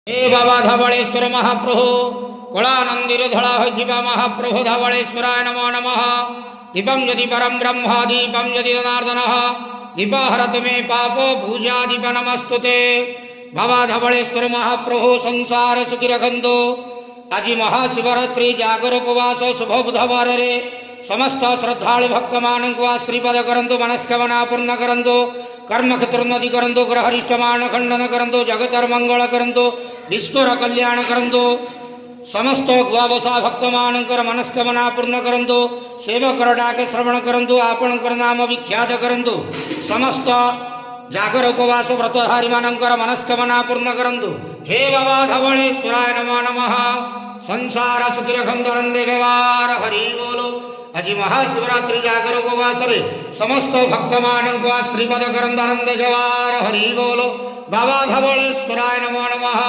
हे बाबा धवलेश्वर महाप्रभु कलानंदीर धड़ा होइथिबा महाप्रभु धवलेश्वराय नमो नमः। दीपं यदि परम ब्रह्म दीपं यदि जनार्दनः दीपहरत मे पापो पूजा दीप नमस्तुते। बाबा धवलेश्वर महाप्रभु संसार सुखी रखंतु। आज महाशिवरात्रि जागर उपवास शुभ बुधवार रे समस्त श्रद्धालु भक्त मानक आश्रीपद करंतु मनस्कामना पूर्ण करंतु कर्म क्षेत्रोन्नति करंतु ग्रहरिष्टमान खंडन करंतु जगतर मंगल करंतु विश्वर कल्याण करंतु समस्त गुआवसा भक्त मानकर मनस्कामना पूर्ण करंतु सेवक डाक श्रवण करंतु आपणकर नाम विख्यात करंतु समस्त जागर उपवास व्रतधारी मानकर मनस्कामना पूर्ण करंतु। हे बाबा धवलेश्वराय नमो नमः। संसार सुखी रखंतु नंदे गवार हरि बोलो। आज महाशिवरात्रि जागर उपवास रे समस्त भक्त मानक श्रीपद करंतु नंदे गवार हरि बोलो। बाबा धवलेश्वराय नमो नमः।